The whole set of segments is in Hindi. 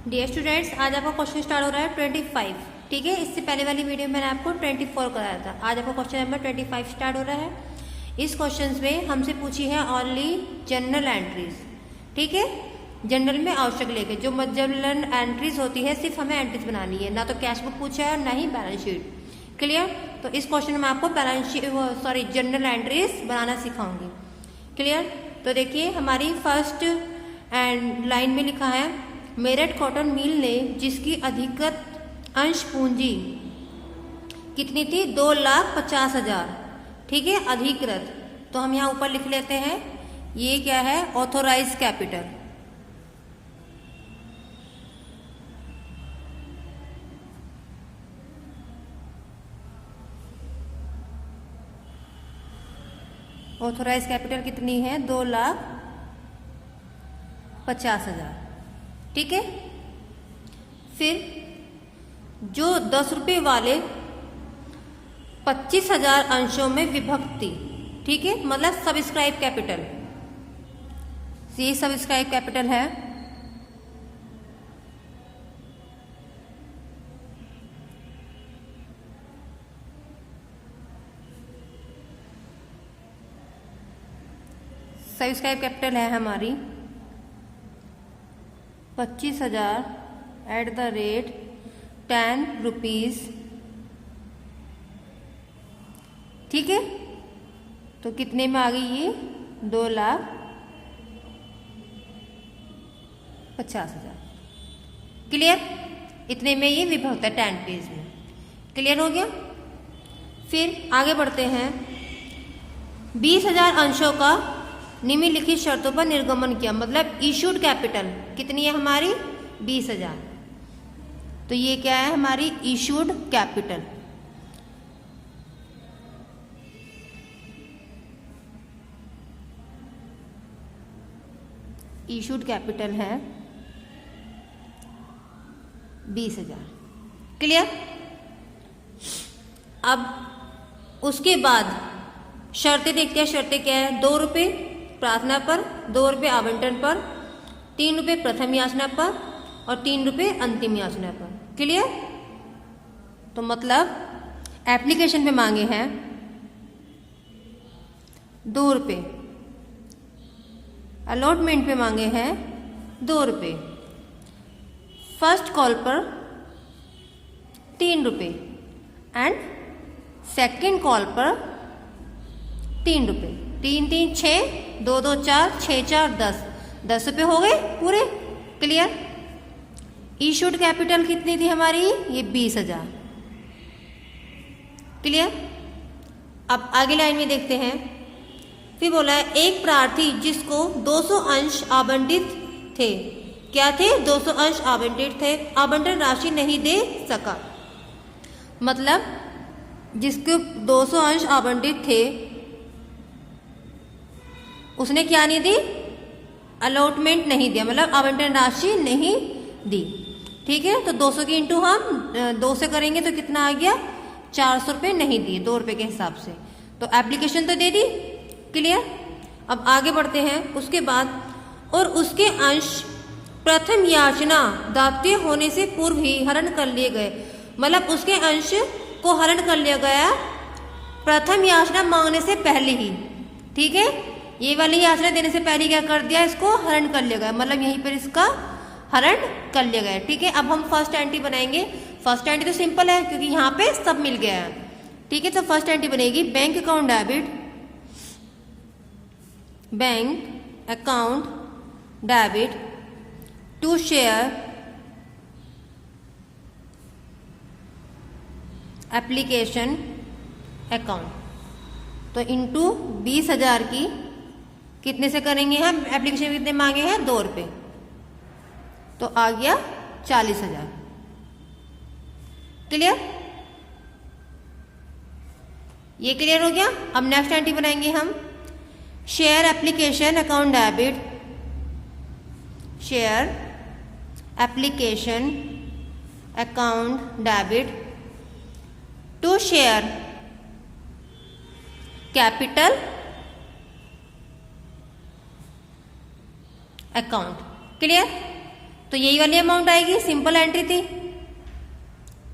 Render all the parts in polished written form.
डियर स्टूडेंट्स, आज आपका क्वेश्चन स्टार्ट हो रहा है 25। ठीक है, इससे पहले वाली वीडियो में मैंने आपको 24 कराया था। आज आपका क्वेश्चन नंबर 25 स्टार्ट हो रहा है। इस क्वेश्चन में हमसे पूछी है ओनली जनरल एंट्रीज। ठीक है, जनरल में आवश्यक लेके जो जनरल एंट्रीज होती है सिर्फ हमें एंट्रीज बनानी है, ना तो कैश बुक पूछा है और ना ही बैलेंस शीट। क्लियर? तो इस क्वेश्चन में आपको बैलेंस शीट जनरल एंट्रीज बनाना सिखाऊंगी। क्लियर? तो देखिए हमारी फर्स्ट एंड लाइन में लिखा है मेरठ कॉटन मिल ने जिसकी अधिकृत अंश पूंजी कितनी थी 2,50,000। ठीक है, अधिकृत। तो हम यहाँ ऊपर लिख लेते हैं ये क्या है, ऑथोराइज कैपिटल। ऑथोराइज कैपिटल कितनी है 2,50,000। ठीक है, फिर जो 10 रुपये वाले 25,000 अंशों में विभक्त थी। ठीक है, मतलब सब्सक्राइब कैपिटल, ये सब्सक्राइब कैपिटल है। सब्सक्राइब कैपिटल है हमारी 25,000 @ 10 रुपीज। ठीक है, तो कितने में आ गई ये 2,50,000। क्लियर? इतने में ये विभक्त है 10 पेज में। क्लियर हो गया? फिर आगे बढ़ते हैं। 20,000 अंशों का निम्नलिखित शर्तों पर निर्गमन किया, मतलब इशूड कैपिटल कितनी है हमारी 20,000। तो ये क्या है हमारी इशूड कैपिटल। इशूड कैपिटल है 20,000। क्लियर? अब उसके बाद शर्तें देखते हैं। शर्तें क्या है, 2 रुपये प्रार्थना पर, 2 रुपये आवंटन पर, 3 रुपये प्रथम याचना पर और 3 रुपये अंतिम याचना पर। क्लियर? तो मतलब एप्लीकेशन पे मांगे हैं 2 रुपये, अलॉटमेंट पे मांगे हैं 2 रुपये, फर्स्ट कॉल पर 3 रुपये एंड सेकेंड कॉल पर 3 रुपये। 3 3 6, 2 2 4, 6 4 10 रुपये हो गए पूरे। क्लियर? इशूड कैपिटल कितनी थी हमारी, ये 20,000। क्लियर? अब आगे लाइन में देखते हैं। फिर बोला है एक प्रार्थी जिसको 200 अंश आवंटित थे। क्या थे? 200 अंश आवंटित थे, आवंटन राशि नहीं दे सका। मतलब जिसके 200 अंश आवंटित थे उसने क्या नहीं दी, अलॉटमेंट नहीं दिया, मतलब आवंटन राशि नहीं दी। ठीक है, तो 200 की इंटू हम 2 से करेंगे तो कितना आ गया, 400 रुपये नहीं दिए 2 रुपये के हिसाब से। तो एप्लीकेशन तो दे दी। क्लियर? अब आगे बढ़ते हैं। उसके बाद और उसके अंश प्रथम याचना दात्य होने से पूर्व ही हरण कर लिए गए, मतलब उसके अंश को हरण कर लिया गया प्रथम याचना मांगने से पहले ही। ठीक है, ये वाली याचना देने से पहले क्या कर दिया, इसको हरण कर लिया गया, मतलब यहीं पर इसका हरण कर लिया गया। ठीक है, अब हम फर्स्ट एंट्री बनाएंगे। फर्स्ट एंट्री तो सिंपल है क्योंकि यहाँ पे सब मिल गया है। ठीक है, तो फर्स्ट एंट्री बनेगी bank account debit, bank account debit to share application account. तो इंटू 20,000 की कितने से करेंगे हम, एप्लीकेशन कितने मांगे हैं 2 रुपये, तो आ गया 40,000। क्लियर? ये क्लियर हो गया। अब नेक्स्ट एंट्री बनाएंगे हम share application account debit, share application account debit to share capital account. Clear? तो यही वाली अमाउंट आएगी, सिंपल एंट्री थी।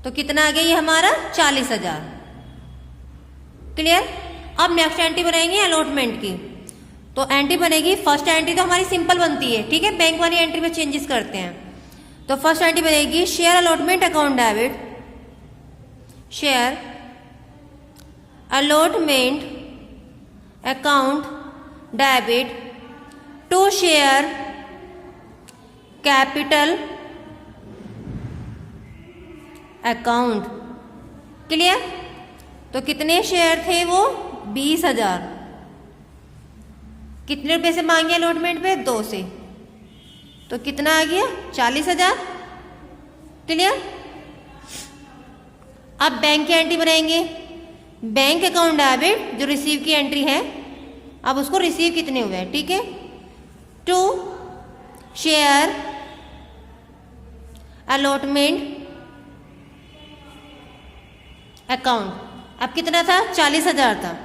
तो कितना आ गया ये हमारा 40,000। क्लियर। अब नेक्स्ट एंट्री बनाएंगे अलॉटमेंट की। तो एंट्री बनेगी, फर्स्ट एंट्री तो हमारी सिंपल बनती है, ठीक है, बैंक वाली एंट्री में चेंजेस करते हैं। तो फर्स्ट एंट्री बनेगी share allotment account debit, share allotment account debit to share capital account. Clear. तो कितने शेयर थे वो 20,000। कितने रुपए से मांगे अलॉटमेंट पे 2 से, तो कितना आ गया 40,000। क्लियर। अब बैंक की एंट्री बनाएंगे, बैंक अकाउंट डेबिट जो रिसीव की एंट्री है, अब उसको रिसीव कितने हुए हैं, ठीक है, टू शेयर अलॉटमेंट अकाउंट। अब कितना था 40,000 था।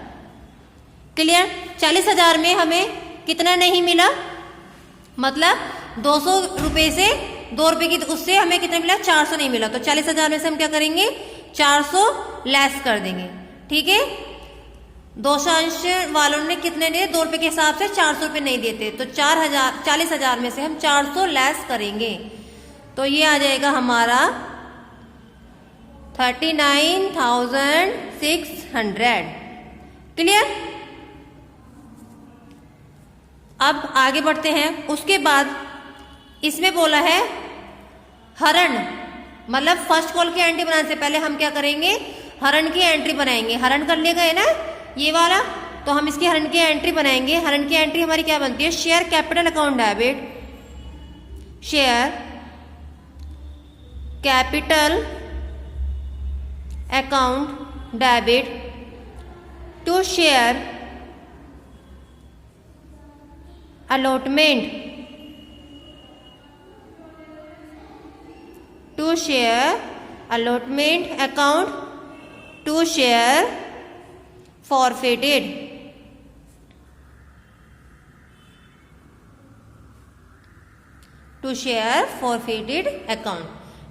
क्लियर। 40,000 में हमें कितना नहीं मिला, मतलब 200 रुपये से 2 रुपये की, उससे हमें कितना मिला 400 नहीं मिला। तो 40,000 में से हम क्या करेंगे 400 लेस कर देंगे, ठीक है। दोषांश वालों ने कितने दिए 2 रुपये के हिसाब से 400 रुपये नहीं देते, तो 40,000 में से हम 400 लेस करेंगे, तो ये आ जाएगा हमारा 39,600। क्लियर। अब आगे बढ़ते हैं। उसके बाद इसमें बोला है हरण, मतलब फर्स्ट कॉल की एंट्री बनाने से पहले हम क्या करेंगे, हरण की एंट्री बनाएंगे। हरण कर लिए गए ना ये वाला, तो हम इसकी हरण की एंट्री बनाएंगे। हरण की एंट्री हमारी क्या बनती है, share capital account debit, share capital account debit to share allotment to share allotment account to share forfeited to share forfeited account।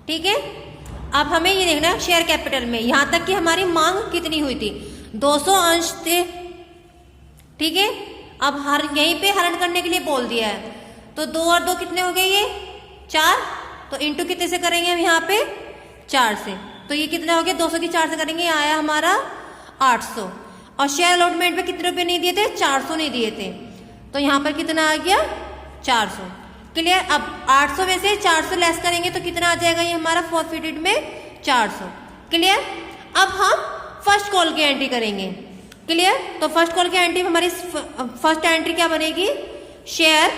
ठीक है। अब हमें ये देखना है शेयर कैपिटल में, यहां तक कि हमारी मांग कितनी हुई थी 200 अंश थे, ठीक है। अब हर यहीं पे हरण करने के लिए बोल दिया है, तो 2 और 2 कितने हो गए ये 4, तो इंटू कितने से करेंगे हम यहाँ पे 4 से, तो ये कितना हो गया 200 की 4 से करेंगे, ये आया हमारा 800। और शेयर अलॉटमेंट पे कितने रुपए नहीं दिए थे 400 नहीं दिए थे, तो यहाँ पर कितना आ गया 400। क्लियर। अब 800 में से 400 लेस करेंगे तो कितना आ जाएगा ये हमारा फॉरफिटेड में 400। क्लियर। अब हम फर्स्ट कॉल की एंट्री करेंगे। क्लियर। तो फर्स्ट कॉल की एंट्री में हमारी फर्स्ट एंट्री क्या बनेगी, share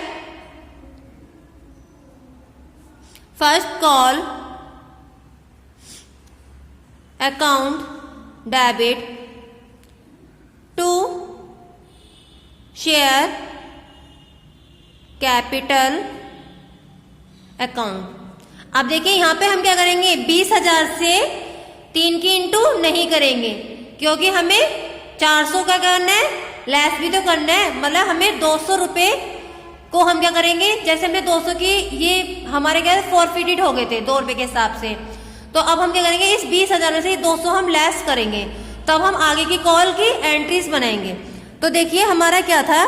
first call account debit to share capital account. अब देखिए यहां पे हम क्या करेंगे 20,000 से 3 की इंटू नहीं करेंगे, क्योंकि हमें 400 का करना है, लेस भी तो करना है, मतलब हमें 200 रुपये को हम क्या करेंगे, जैसे हमने 200 की ये हमारे क्या फॉरफिटेड हो गए थे 2 रुपये के हिसाब से, तो अब हम क्या करेंगे इस 20,000 में से 200 हम लेस करेंगे, तब हम आगे की कॉल की एंट्रीज बनाएंगे। तो देखिए हमारा क्या था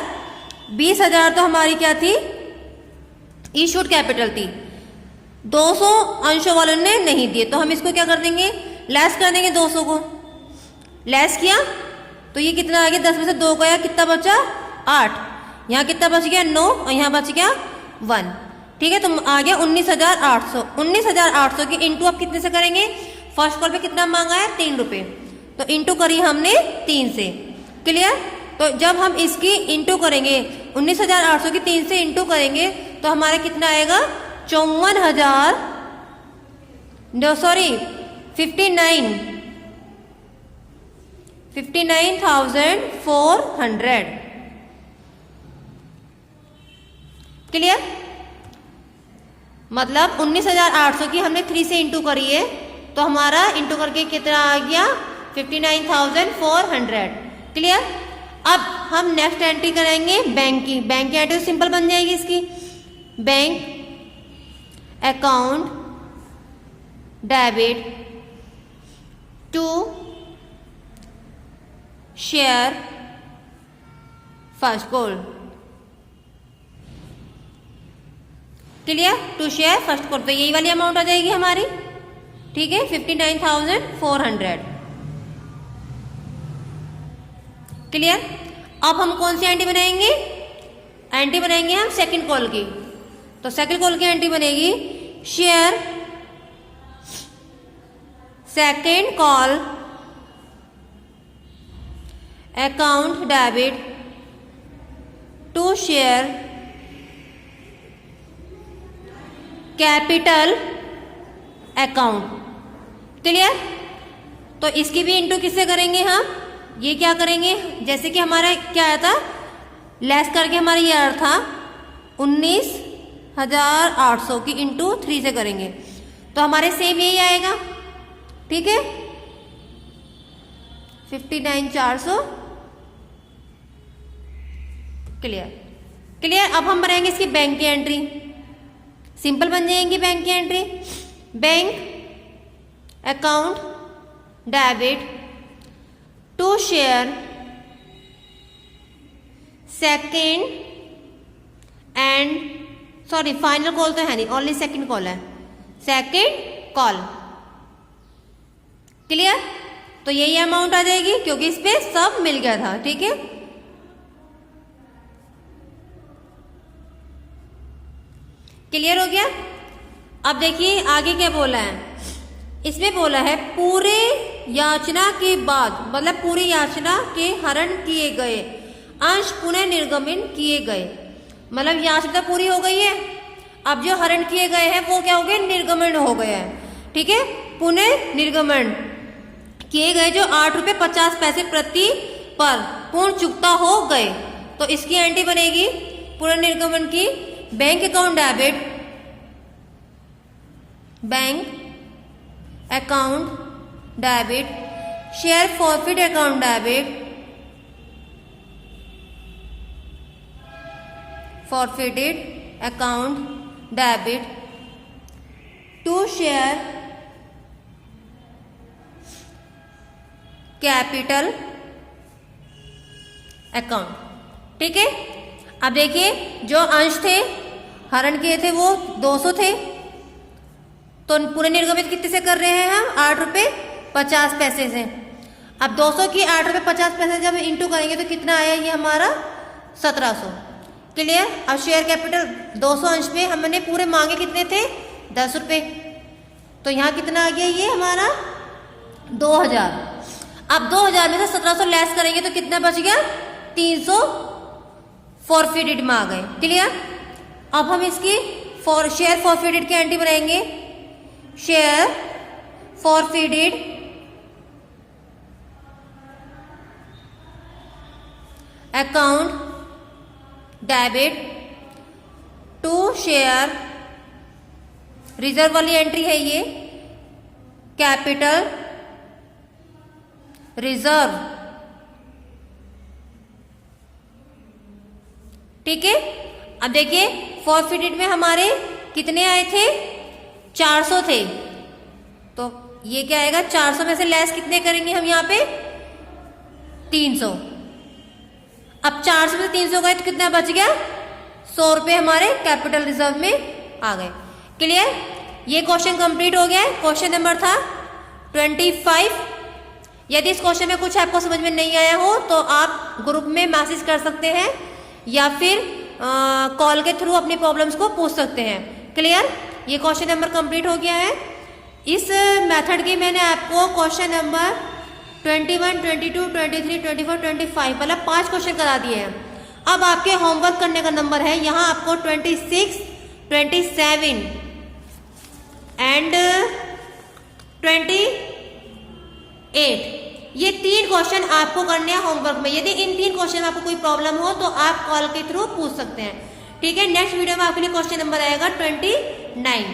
20,000 तो हमारी क्या थी इशूड कैपिटल थी, 200 अंशों वालों ने नहीं दिए, तो हम इसको क्या कर देंगे लेस कर देंगे, 200 को लेस किया तो ये कितना आ गया 10 में से 2 गया, कितना बचा 8, यहाँ कितना बच गया 9 और यहाँ बच गया 1। ठीक है। तो आ गया 19,800। 19,800 की इंटू आप कितने से करेंगे, फर्स्ट कॉल पे कितना मांगा है 3 रुपये, तो इंटू करी हमने 3 से। क्लियर। तो जब हम इसकी इंटू करेंगे 19,800 की 3 से इंटू करेंगे तो हमारा कितना आएगा 59,400। क्लियर। मतलब 19,800 की हमने 3 से इंटू करी है, तो हमारा इंटू करके कितना आ गया 59,400। क्लियर। अब हम नेक्स्ट एंट्री करेंगे बैंक की। बैंक की एंट्री सिंपल बन जाएगी इसकी, bank account debit to share first call. Clear? To share first call, तो यही वाली अमाउंट आ जाएगी हमारी, ठीक है, 59,400। क्लियर? अब हम कौन सी एंट्री बनाएंगे? एंट्री बनाएंगे हम सेकंड कॉल की। तो सेकंड कॉल की एंट्री बनेगी share second call account debit to share capital account. Clear? तो इसकी भी इंटू किससे करेंगे हम? ये क्या करेंगे, जैसे कि हमारा क्या आया था, लेस करके हमारा ये आया था 19,800 की इंटू 3 से करेंगे, तो हमारे सेम यही आएगा, ठीक है, 59,400। क्लियर? क्लियर? अब हम बनाएंगे इसकी बैंक की एंट्री। सिंपल बन जाएंगी बैंक की entry. Bank account debit to share second and sorry final call तो है नहीं, ओनली सेकेंड कॉल है, सेकेंड कॉल। क्लियर? तो यही अमाउंट आ जाएगी क्योंकि इस पे सब मिल गया था, ठीक है। क्लियर हो गया? अब देखिए आगे क्या बोला है, इसमें बोला है पूरे याचना के बाद, मतलब पूरी याचना के हरण किए गए अंश पुनः निर्गमन किए गए, मतलब याचना पूरी हो गई है, अब जो हरण किए गए हैं वो क्या हो गए, निर्गमन हो गया है, ठीक है। पुनः निर्गमन किए गए जो 8 रुपये 50 पैसे प्रति पर पूर्ण चुकता हो गए, तो इसकी एंट्री बनेगी पूर्ण निर्गमन की bank account debit, bank account debit share forfeit account debit, forfeited account debit to share capital account. ठीक है, अब देखिए जो अंश थे हरण किए थे वो 200 थे, तो पूरे निर्गमित कितने से कर रहे हैं हम, 8 रुपये 50 पैसे से। अब 200 की 8 रुपये 50 पैसे जब इंटू करेंगे तो कितना आया ये हमारा 1700। क्लियर? अब शेयर कैपिटल 200 अंश में हमने पूरे मांगे कितने थे, 10 रुपये, तो यहाँ कितना आ गया ये हमारा 2000। अब 2000 में से 1700 लेस करेंगे तो कितना बच गया, 300 फॉरफिटेड में आ गए। क्लियर? अब हम इसकी शेयर फॉरफिटेड की एंट्री बनाएंगे, share forfeited account debit to share, reserve वाली एंट्री है ये, कैपिटल रिजर्व। ठीक है, अब देखिए फॉरफिटेड में हमारे कितने आए थे, 400 थे, तो ये क्या आएगा, 400 में से लेस कितने करेंगे हम यहाँ पे, 300। अब 400 में 300 गए तो कितना बच गया, 100 रुपये हमारे कैपिटल रिजर्व में आ गए। क्लियर? ये क्वेश्चन कंप्लीट हो गया है। क्वेश्चन नंबर था 25। यदि इस क्वेश्चन में कुछ आपको समझ में नहीं आया हो तो आप ग्रुप में मैसेज कर सकते हैं या फिर कॉल के थ्रू अपनी प्रॉब्लम्स को पूछ सकते हैं। क्लियर? ये क्वेश्चन नंबर कंप्लीट हो गया है। इस मेथड की मैंने आपको क्वेश्चन नंबर 21, 22, 23, 24, 25 मतलब 5 क्वेश्चन करा दिए हैं। अब आपके होमवर्क करने का नंबर है यहाँ आपको 26, 27 एंड 28, ये 3 क्वेश्चन आपको करने हैं होमवर्क में। यदि इन 3 क्वेश्चन में आपको कोई प्रॉब्लम हो तो आप कॉल के थ्रू पूछ सकते हैं। ठीक है, नेक्स्ट वीडियो में आपके लिए क्वेश्चन नंबर आएगा 29।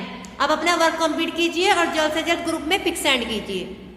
आप अपना वर्क कंप्लीट कीजिए और जल्द से जल्द ग्रुप में पिक सेंड कीजिए।